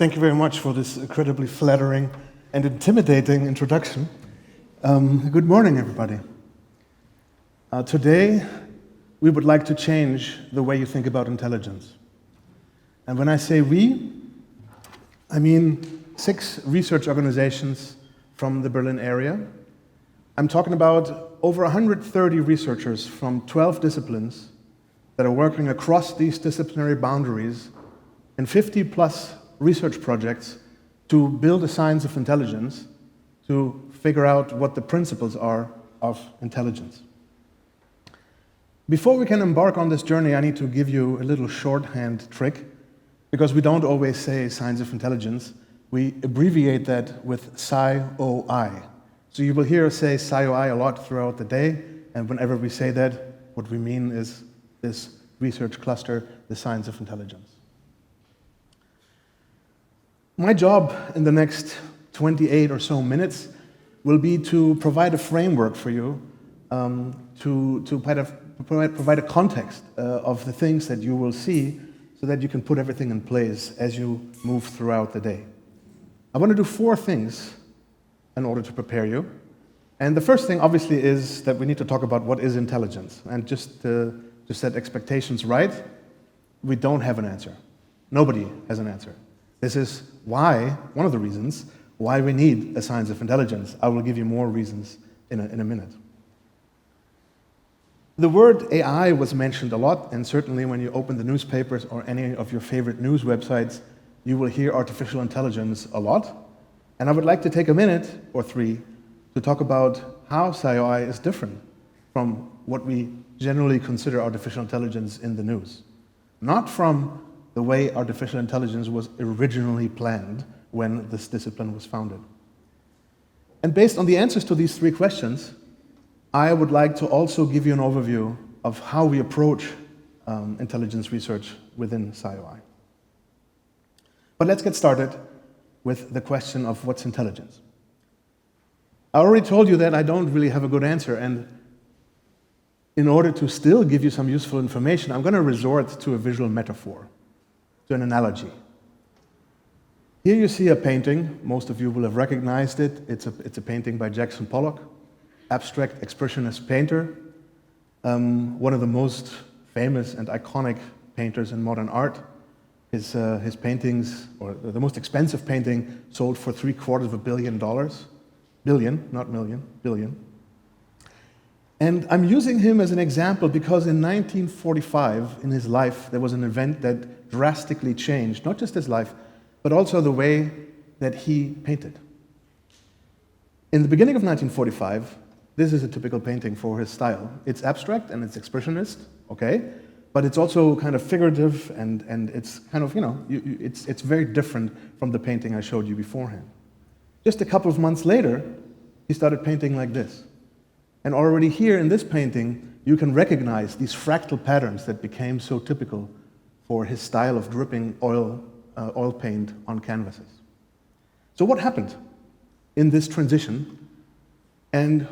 Thank you very much for this incredibly flattering and intimidating introduction. Good morning, everybody. Today, we would like to change the way you think about intelligence. And when I say we, I mean 6 research organizations from the Berlin area. I'm talking about over 130 researchers from 12 disciplines that are working across these disciplinary boundaries in 50+ research projects to build a science of intelligence, to figure out what the principles are of intelligence. Before we can embark on this journey, I need to give you a little shorthand trick, because we don't always say science of intelligence. We abbreviate that with SCIoI. So you will hear us say SCIoI a lot throughout the day, and whenever we say that, what we mean is this research cluster, the science of intelligence. My job in the next 28 or so minutes will be to provide a framework for you, to provide a context of the things that you will see so that you can put everything in place as you move throughout the day. I want to do 4 things in order to prepare you. And the first thing, obviously, is that we need to talk about what is intelligence. And just to set expectations right, we don't have an answer. Nobody has an answer. This is why, one of the reasons, why we need a science of intelligence. I will give you more reasons in a minute. The word AI was mentioned a lot, and certainly when you open the newspapers or any of your favorite news websites, you will hear artificial intelligence a lot. And I would like to take a minute or 3 to talk about how SCIoI is different from what we generally consider artificial intelligence in the news. Not from the way artificial intelligence was originally planned when this discipline was founded. And based on the answers to these 3 questions, I would like to also give you an overview of how we approach intelligence research within SCIoI. But let's get started with the question of what's intelligence. I already told you that I don't really have a good answer, and in order to still give you some useful information, I'm going to resort to a visual metaphor, to an analogy. Here you see a painting. Most of you will have recognized it. It's a painting by Jackson Pollock, abstract expressionist painter, one of the most famous and iconic painters in modern art. His paintings, or the most expensive painting, sold for $750 million. Billion, not million, billion. And I'm using him as an example because in 1945, in his life, there was an event that drastically changed, not just his life, but also the way that he painted. In the beginning of 1945, this is a typical painting for his style. It's abstract and it's expressionist, okay? But it's also kind of figurative and it's kind of, it's very different from the painting I showed you beforehand. Just a couple of months later, he started painting like this. And already here in this painting, you can recognize these fractal patterns that became so typical for his style of dripping oil paint on canvases. So what happened in this transition, and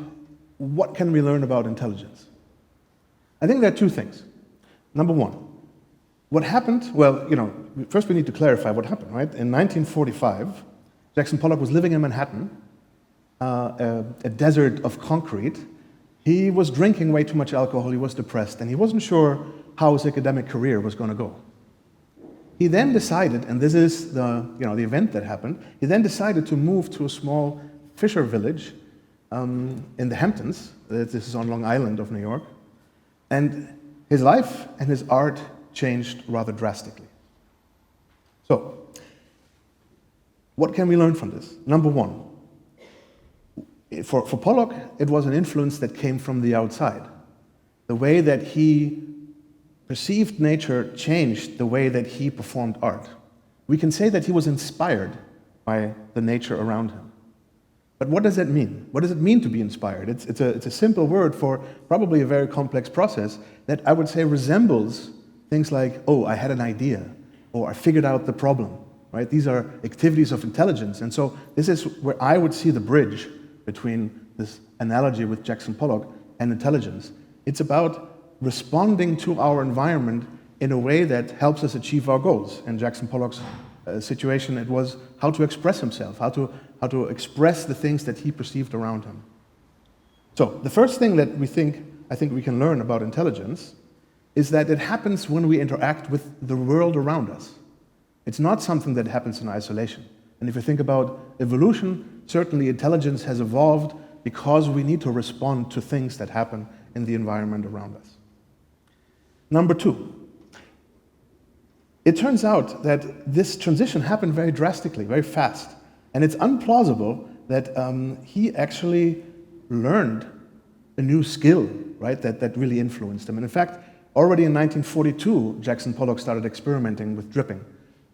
what can we learn about intelligence? I think there are 2 things. Number 1, what happened? Well, first we need to clarify what happened, right? In 1945, Jackson Pollock was living in Manhattan, a desert of concrete. He was drinking way too much alcohol, he was depressed, and he wasn't sure how his academic career was going to go. He then decided, and this is the event that happened, he then decided to move to a small fisher village in the Hamptons. This is on Long Island of New York. And his life and his art changed rather drastically. So, what can we learn from this? Number 1, for Pollock, it was an influence that came from the outside. The way that he perceived nature changed the way that he performed art. We can say that he was inspired by the nature around him. But what does that mean? What does it mean to be inspired? It's a simple word for probably a very complex process that I would say resembles things like, oh, I had an idea, or I figured out the problem. Right? These are activities of intelligence. And so this is where I would see the bridge between this analogy with Jackson Pollock and intelligence. It's about responding to our environment in a way that helps us achieve our goals. In Jackson Pollock's situation, it was how to express himself, how to express the things that he perceived around him. So the first thing that I think we can learn about intelligence is that it happens when we interact with the world around us. It's not something that happens in isolation. And if you think about evolution, certainly intelligence has evolved because we need to respond to things that happen in the environment around us. Number two, it turns out that this transition happened very drastically, very fast. And it's implausible that he actually learned a new skill, right, that really influenced him. And in fact, already in 1942, Jackson Pollock started experimenting with dripping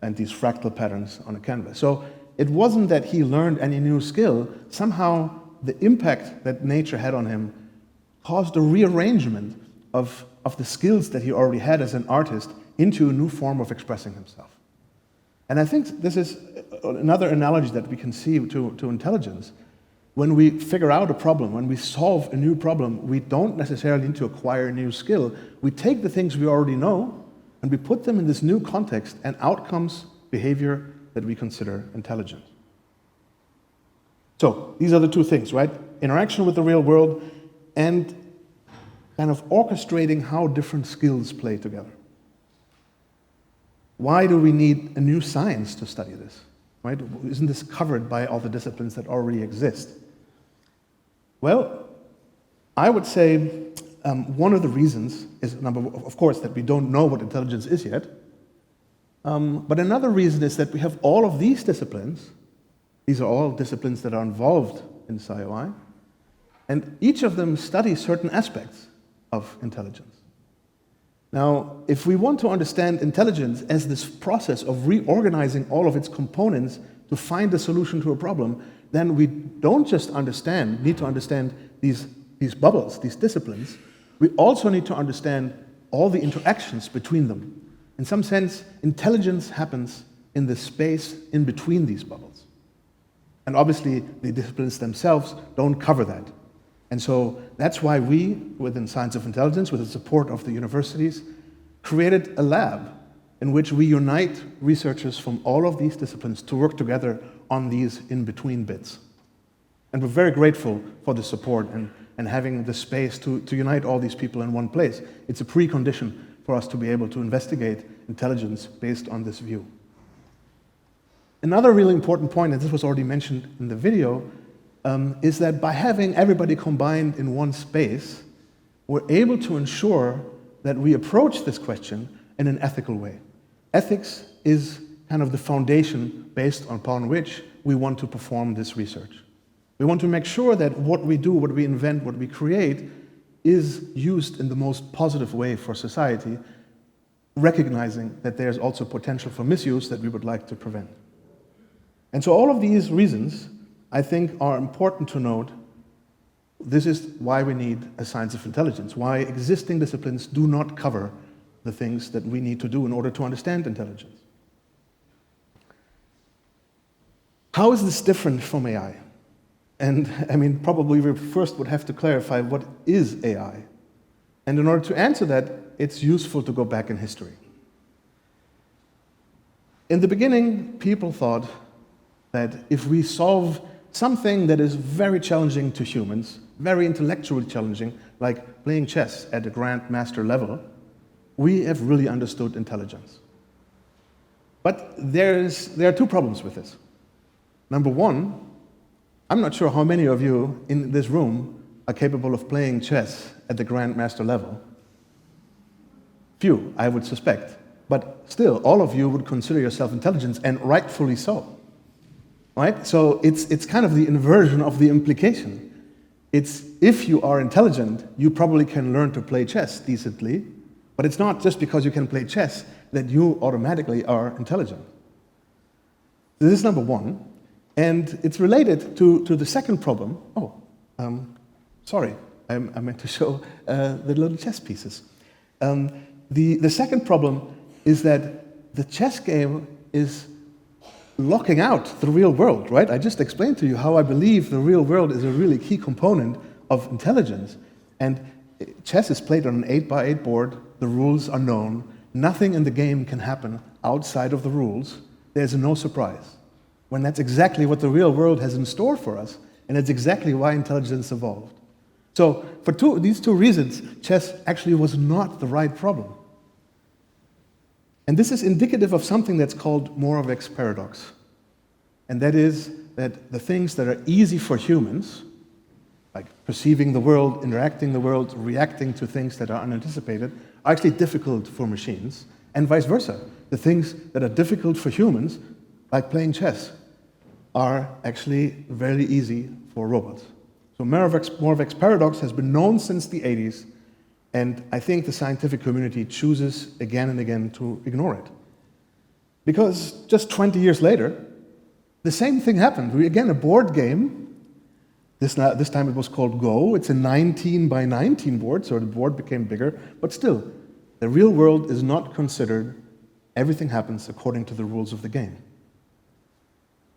and these fractal patterns on a canvas. So it wasn't that he learned any new skill. Somehow, the impact that nature had on him caused a rearrangement of the skills that he already had as an artist into a new form of expressing himself. And I think this is another analogy that we can see to intelligence. When we figure out a problem, when we solve a new problem, we don't necessarily need to acquire a new skill. We take the things we already know and we put them in this new context, and out comes behavior that we consider intelligent. So these are the two things, right? Interaction with the real world and kind of orchestrating how different skills play together. Why do we need a new science to study this? Right? Isn't this covered by all the disciplines that already exist? Well, I would say one of the reasons is, of course, that we don't know what intelligence is yet. But another reason is that we have all of these disciplines. These are all disciplines that are involved in SCIoI. And each of them studies certain aspects of intelligence. Now, if we want to understand intelligence as this process of reorganizing all of its components to find a solution to a problem, then we don't just need to understand these bubbles, these disciplines. We also need to understand all the interactions between them. In some sense, intelligence happens in the space in between these bubbles. And obviously, the disciplines themselves don't cover that. And so that's why we, within Science of Intelligence, with the support of the universities, created a lab in which we unite researchers from all of these disciplines to work together on these in-between bits. And we're very grateful for the support and having the space to unite all these people in one place. It's a precondition for us to be able to investigate intelligence based on this view. Another really important point, and this was already mentioned in the video, is that by having everybody combined in one space, we're able to ensure that we approach this question in an ethical way. Ethics is kind of the foundation based upon which we want to perform this research. We want to make sure that what we do, what we invent, what we create is used in the most positive way for society, recognizing that there's also potential for misuse that we would like to prevent. And so all of these reasons, I think, are important to note. This is why we need a science of intelligence, why existing disciplines do not cover the things that we need to do in order to understand intelligence. How is this different from AI? And I mean, probably we first would have to clarify what is AI. And in order to answer that, it's useful to go back in history. In the beginning, people thought that if we solve something that is very challenging to humans, very intellectually challenging, like playing chess at a grand master level, we have really understood intelligence. But there are two problems with this. Number one, I'm not sure how many of you in this room are capable of playing chess at the grand master level. Few, I would suspect. But still, all of you would consider yourself intelligent, and rightfully so. Right? So it's kind of the inversion of the implication. It's if you are intelligent, you probably can learn to play chess decently, but it's not just because you can play chess that you automatically are intelligent. This is number one, and it's related to the second problem. Sorry, I meant to show the little chess pieces. The second problem is that the chess game is locking out the real world, right? I just explained to you how I believe the real world is a really key component of intelligence. And chess is played on an 8x8 board, the rules are known, nothing in the game can happen outside of the rules, there's no surprise, when that's exactly what the real world has in store for us, and it's exactly why intelligence evolved. So for these two reasons, chess actually was not the right problem. And this is indicative of something that's called Moravec's paradox. And that is that the things that are easy for humans, like perceiving the world, interacting the world, reacting to things that are unanticipated, are actually difficult for machines, and vice versa. The things that are difficult for humans, like playing chess, are actually very easy for robots. So Moravec's paradox has been known since the 80s, and I think the scientific community chooses again and again to ignore it. Because just 20 years later, the same thing happened. Again, a board game. This time it was called Go. It's a 19 by 19 board, so the board became bigger. But still, the real world is not considered. Everything happens according to the rules of the game.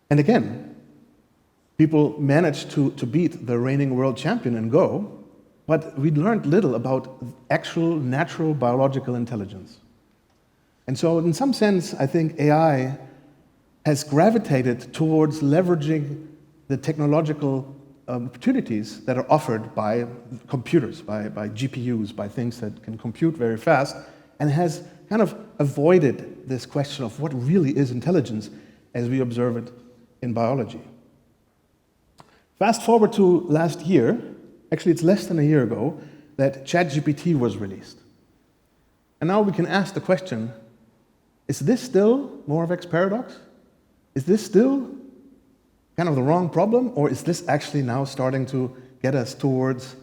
And again, people managed to beat the reigning world champion in Go, but we learned little about actual natural biological intelligence. And so in some sense, I think AI has gravitated towards leveraging the technological opportunities that are offered by computers, by GPUs, by things that can compute very fast, and has kind of avoided this question of what really is intelligence as we observe it in biology. Fast forward to last year, actually it's less than a year ago, that ChatGPT was released. And now we can ask the question, is this still Moravec's paradox? Is this still kind of the wrong problem, or is this actually now starting to get us towards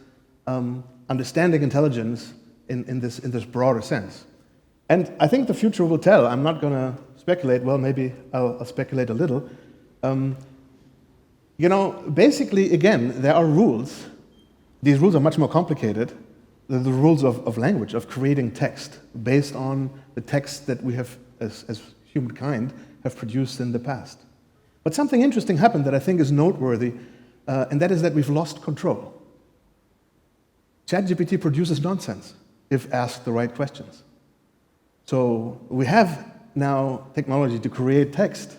understanding intelligence in this broader sense? And I think the future will tell. I'm not going to speculate. Well, maybe I'll speculate a little. Basically, again, there are rules. These rules are much more complicated. They're the rules of language, of creating text, based on the text that we have, as humankind, have produced in the past. But something interesting happened that I think is noteworthy, and that is that we've lost control. ChatGPT produces nonsense if asked the right questions. So we have now technology to create text,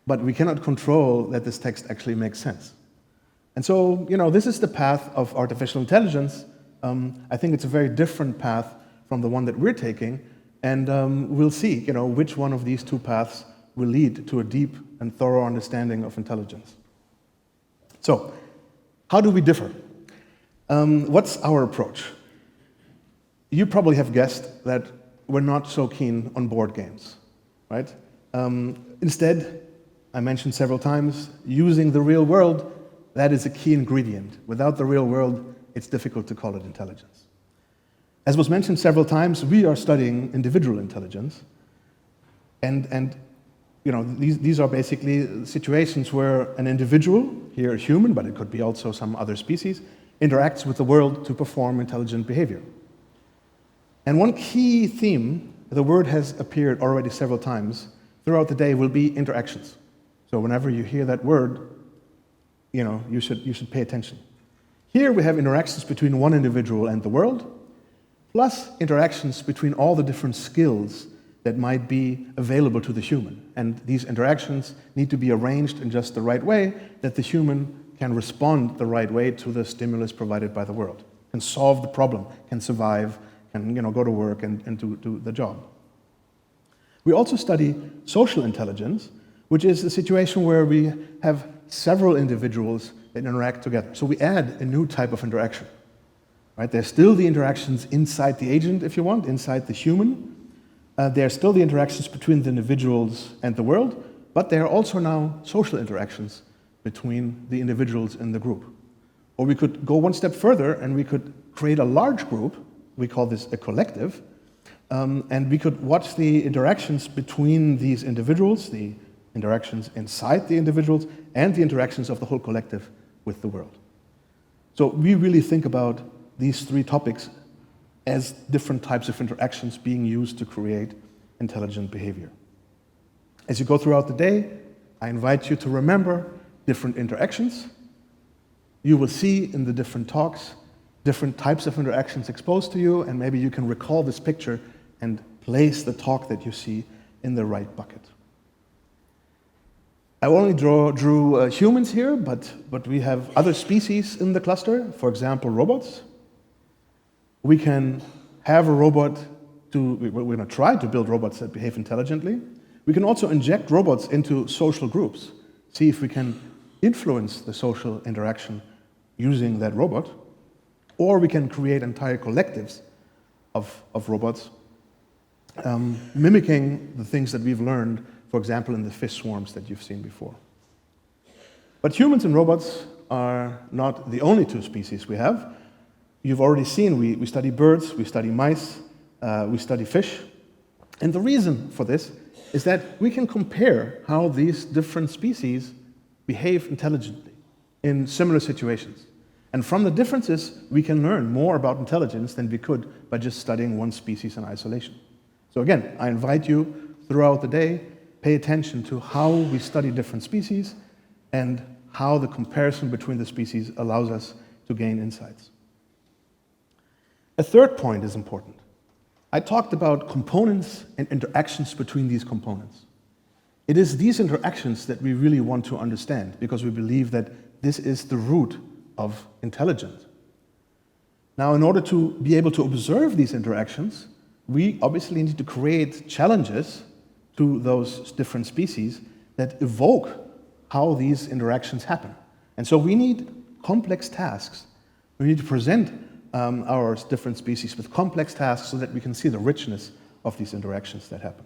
but we cannot control that this text actually makes sense. And so, this is the path of artificial intelligence. I think it's a very different path from the one that we're taking, and we'll see, which one of these two paths will lead to a deep and thorough understanding of intelligence. So, how do we differ? What's our approach? You probably have guessed that we're not so keen on board games, right? Instead, I mentioned several times, using the real world, that is a key ingredient. Without the real world, it's difficult to call it intelligence. As was mentioned several times, we are studying individual intelligence, and these are basically situations where an individual, here a human, but it could be also some other species, interacts with the world to perform intelligent behavior. And one key theme, the word has appeared already several times throughout the day, will be interactions. So whenever you hear that word, you should pay attention. Here we have interactions between one individual and the world, plus interactions between all the different skills that might be available to the human. And these interactions need to be arranged in just the right way that the human can respond the right way to the stimulus provided by the world, can solve the problem, can survive, can go to work and do the job. We also study social intelligence, which is a situation where we have several individuals that interact together. So we add a new type of interaction. Right? There's still the interactions inside the agent, if you want, inside the human. There are still the interactions between the individuals and the world, but there are also now social interactions between the individuals in the group. Or we could go one step further and we could create a large group. We call this a collective. And we could watch the interactions between these individuals, the interactions inside the individuals, and the interactions of the whole collective with the world. So we really think about these three topics as different types of interactions being used to create intelligent behavior. As you go throughout the day, I invite you to remember different interactions. You will see in the different talks different types of interactions exposed to you, and maybe you can recall this picture and place the talk that you see in the right bucket. I only drew humans here, but we have other species in the cluster, for example, robots. We can have a robot we're going to try to build robots that behave intelligently. We can also inject robots into social groups, see if we can influence the social interaction using that robot, or we can create entire collectives of robots, mimicking the things that we've learned, for example, in the fish swarms that you've seen before. But humans and robots are not the only two species we have. You've already seen we study birds, we study mice, we study fish. And the reason for this is that we can compare how these different species behave intelligently in similar situations. And from the differences, we can learn more about intelligence than we could by just studying one species in isolation. So again, I invite you throughout the day, pay attention to how we study different species and how the comparison between the species allows us to gain insights. A third point is important. I talked about components and interactions between these components. It is these interactions that we really want to understand because we believe that this is the root of intelligence. Now, in order to be able to observe these interactions, we obviously need to create challenges to those different species that evoke how these interactions happen. And so we need complex tasks. We need to present our different species with complex tasks so that we can see the richness of these interactions that happen.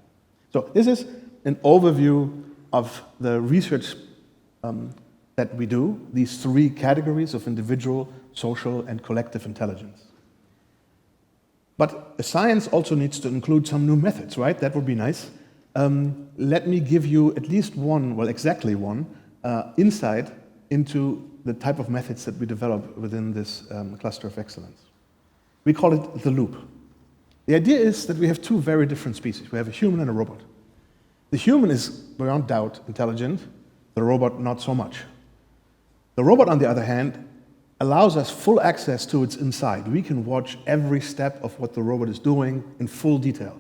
So this is an overview of the research that we do, these three categories of individual, social, and collective intelligence. But science also needs to include some new methods, right? That would be nice. Let me give you at least one, well, exactly one, insight into the type of methods that we develop within this cluster of excellence. We call it the loop. The idea is that we have two very different species. We have a human and a robot. The human is, beyond doubt, intelligent. The robot, not so much. The robot, on the other hand, allows us full access to its inside. We can watch every step of what the robot is doing in full detail.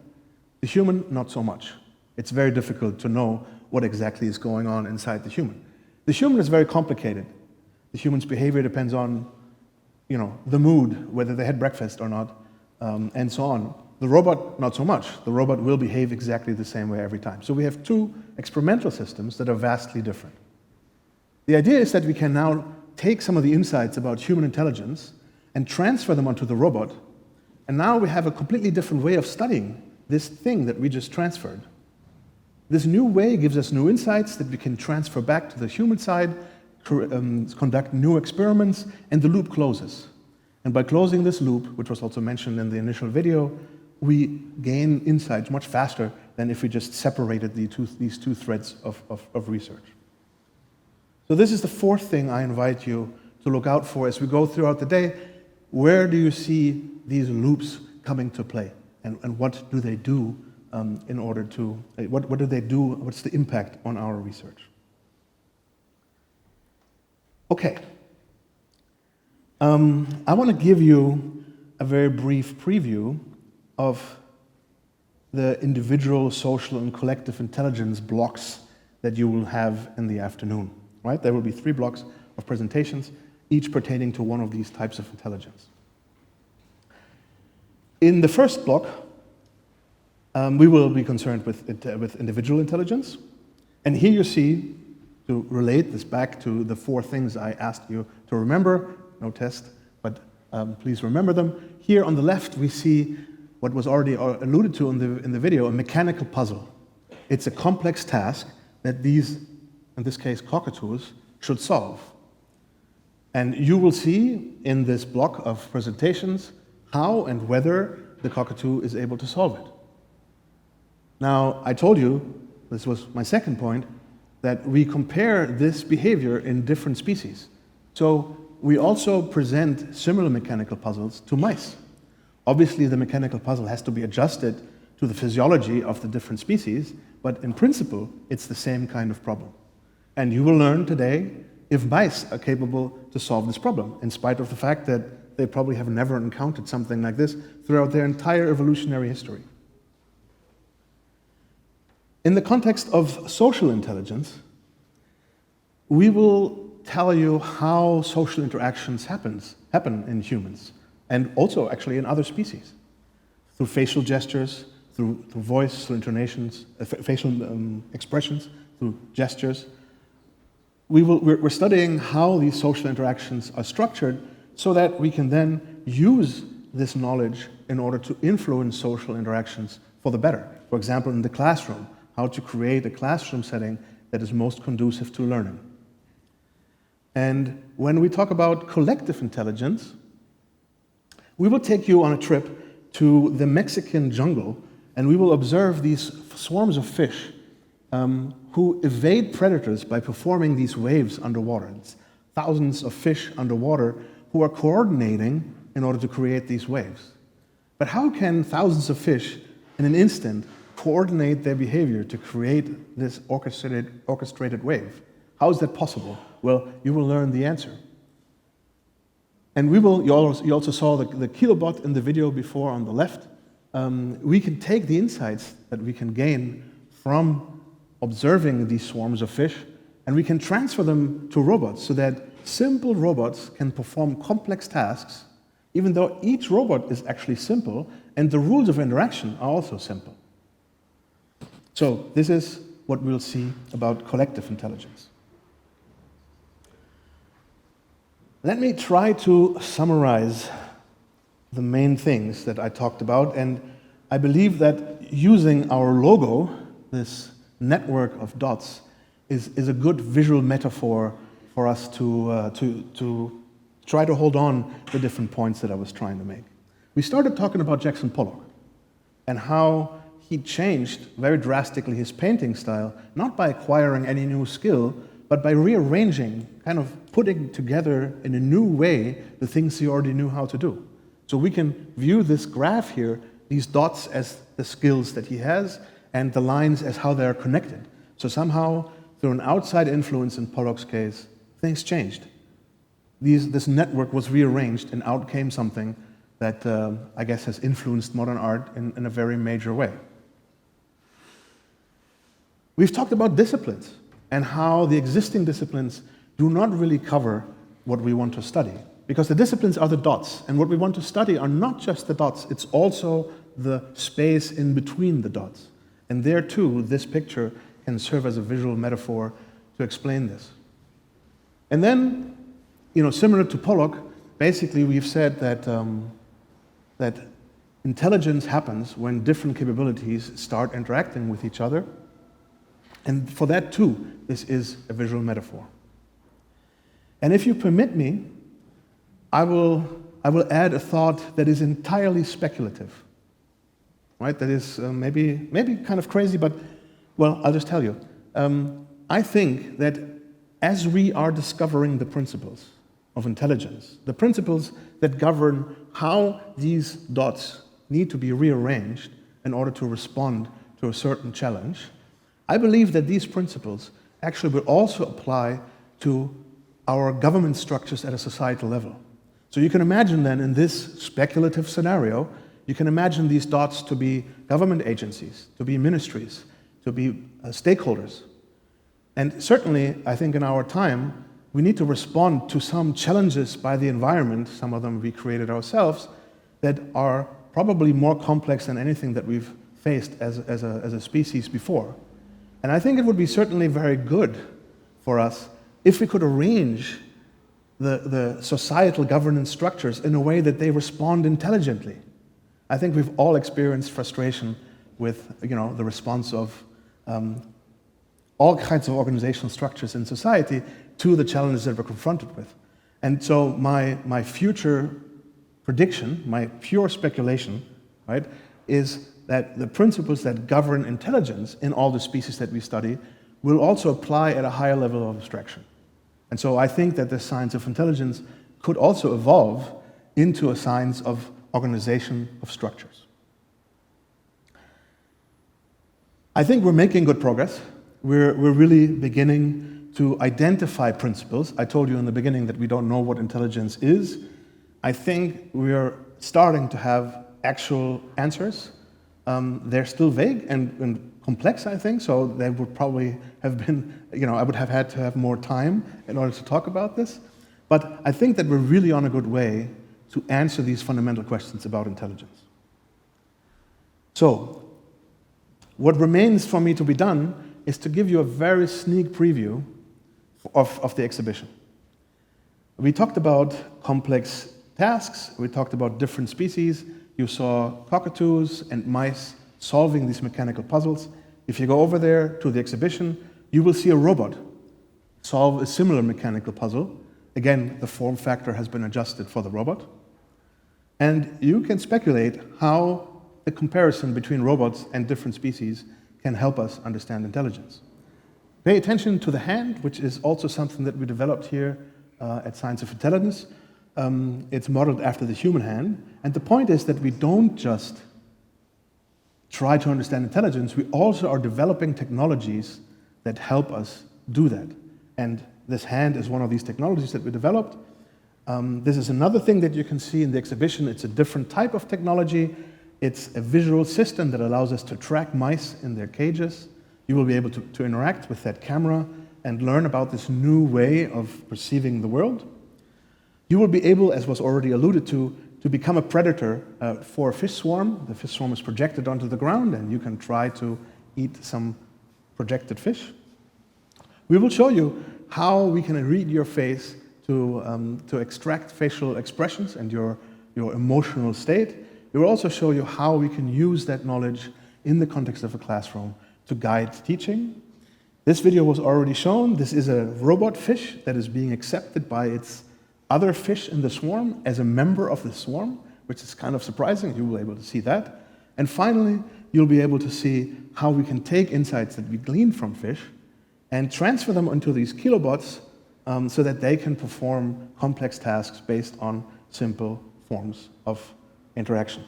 The human, not so much. It's very difficult to know what exactly is going on inside the human. The human is very complicated. The human's behavior depends on, the mood, whether they had breakfast or not, and so on. The robot, not so much. The robot will behave exactly the same way every time. So we have two experimental systems that are vastly different. The idea is that we can now take some of the insights about human intelligence and transfer them onto the robot, and now we have a completely different way of studying this thing that we just transferred. This new way gives us new insights that we can transfer back to the human side, conduct new experiments, and the loop closes. And by closing this loop, which was also mentioned in the initial video, we gain insights much faster than if we just separated these two threads of research. So this is the fourth thing I invite you to look out for as we go throughout the day. Where do you see these loops coming to play? And what do they do what do they do? What's the impact on our research? Okay. I want to give you a very brief preview of the individual, social, and collective intelligence blocks that you will have in the afternoon. Right? There will be 3 blocks of presentations, each pertaining to one of these types of intelligence. In the first block, we will be concerned with individual intelligence. And here you see, to relate this back to the 4 things I asked you to remember, no test, but please remember them. Here on the left, we see what was already alluded to in the video, a mechanical puzzle. It's a complex task that these, in this case, cockatoos, should solve. And you will see in this block of presentations how and whether the cockatoo is able to solve it. Now, I told you, this was my second point, that we compare this behavior in different species. So we also present similar mechanical puzzles to mice. Obviously, the mechanical puzzle has to be adjusted to the physiology of the different species, but in principle, it's the same kind of problem. And you will learn today if mice are capable to solve this problem, in spite of the fact that they probably have never encountered something like this throughout their entire evolutionary history. In the context of social intelligence, we will tell you how social interactions happen in humans, and also actually in other species, through facial gestures, through voice, through intonations, facial expressions, through gestures. We're studying how these social interactions are structured so that we can then use this knowledge in order to influence social interactions for the better. For example, in the classroom, how to create a classroom setting that is most conducive to learning. And when we talk about collective intelligence, we will take you on a trip to the Mexican jungle, and we will observe these swarms of fish who evade predators by performing these waves underwater. It's thousands of fish underwater who are coordinating in order to create these waves. But how can thousands of fish in an instant coordinate their behavior to create this orchestrated wave? How is that possible? Well, you will learn the answer. And you also saw the kilobot in the video before on the left. We can take the insights that we can gain from observing these swarms of fish, and we can transfer them to robots so that simple robots can perform complex tasks, even though each robot is actually simple, and the rules of interaction are also simple. So this is what we'll see about collective intelligence. Let me try to summarize the main things that I talked about, and I believe that using our logo, this network of dots, is a good visual metaphor for us to try to hold on the different points that I was trying to make. We started talking about Jackson Pollock and how he changed very drastically his painting style, not by acquiring any new skill, but by rearranging, kind of putting together in a new way the things he already knew how to do. So we can view this graph here, these dots as the skills that he has, and the lines as how they're connected. So somehow, through an outside influence in Pollock's case, things changed. This network was rearranged, and out came something that I guess has influenced modern art in a very major way. We've talked about disciplines and how the existing disciplines do not really cover what we want to study, because the disciplines are the dots, and what we want to study are not just the dots, it's also the space in between the dots. And there too, this picture can serve as a visual metaphor to explain this. And then, similar to Pollock, basically we've said that intelligence happens when different capabilities start interacting with each other. And for that too, this is a visual metaphor. And if you permit me, I will add a thought that is entirely speculative. Right? That is maybe kind of crazy, but, well, I'll just tell you. I think that as we are discovering the principles of intelligence, the principles that govern how these dots need to be rearranged in order to respond to a certain challenge, I believe that these principles actually will also apply to our government structures at a societal level. So you can imagine then in this speculative scenario, you can imagine these dots to be government agencies, to be ministries, to be stakeholders. And certainly, I think in our time, we need to respond to some challenges by the environment, some of them we created ourselves, that are probably more complex than anything that we've faced as a species before. And I think it would be certainly very good for us if we could arrange the societal governance structures in a way that they respond intelligently. I think we've all experienced frustration with the response of all kinds of organizational structures in society to the challenges that we're confronted with. And so my future prediction, my pure speculation, right, is that the principles that govern intelligence in all the species that we study will also apply at a higher level of abstraction. And so I think that the science of intelligence could also evolve into a science of organization of structures. I think we're making good progress. We're really beginning to identify principles. I told you in the beginning that we don't know what intelligence is. I think we're starting to have actual answers. They're still vague, and complex, I think, so they would probably have been, I would have had to have more time in order to talk about this. But I think that we're really on a good way to answer these fundamental questions about intelligence. So, what remains for me to be done is to give you a very sneak preview of the exhibition. We talked about complex tasks, we talked about different species. You saw cockatoos and mice solving these mechanical puzzles. If you go over there to the exhibition, you will see a robot solve a similar mechanical puzzle. Again, the form factor has been adjusted for the robot. And you can speculate how the comparison between robots and different species can help us understand intelligence. Pay attention to the hand, which is also something that we developed here at Science of Intelligence. It's modeled after the human hand. And the point is that we don't just try to understand intelligence, we also are developing technologies that help us do that. And this hand is one of these technologies that we developed. This is another thing that you can see in the exhibition. It's a different type of technology. It's a visual system that allows us to track mice in their cages. You will be able to interact with that camera and learn about this new way of perceiving the world. You will be able, as was already alluded to become a predator for a fish swarm. The fish swarm is projected onto the ground, and you can try to eat some projected fish. We will show you how we can read your face to extract facial expressions and your emotional state. We will also show you how we can use that knowledge in the context of a classroom to guide teaching. This video was already shown. This is a robot fish that is being accepted by its other fish in the swarm as a member of the swarm, which is kind of surprising. You will be able to see that. And finally, you'll be able to see how we can take insights that we glean from fish and transfer them into these kilobots so that they can perform complex tasks based on simple forms of interaction.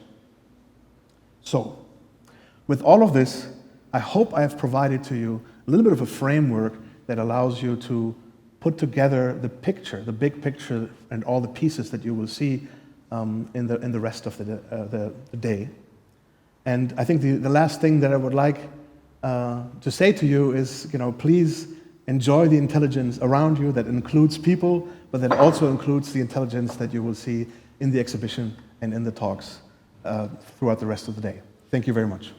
So, with all of this, I hope I have provided to you a little bit of a framework that allows you to put together the picture, the big picture, and all the pieces that you will see in the rest of the day. And I think the last thing that I would like to say to you is, please enjoy the intelligence around you that includes people, but that also includes the intelligence that you will see in the exhibition and in the talks throughout the rest of the day. Thank you very much.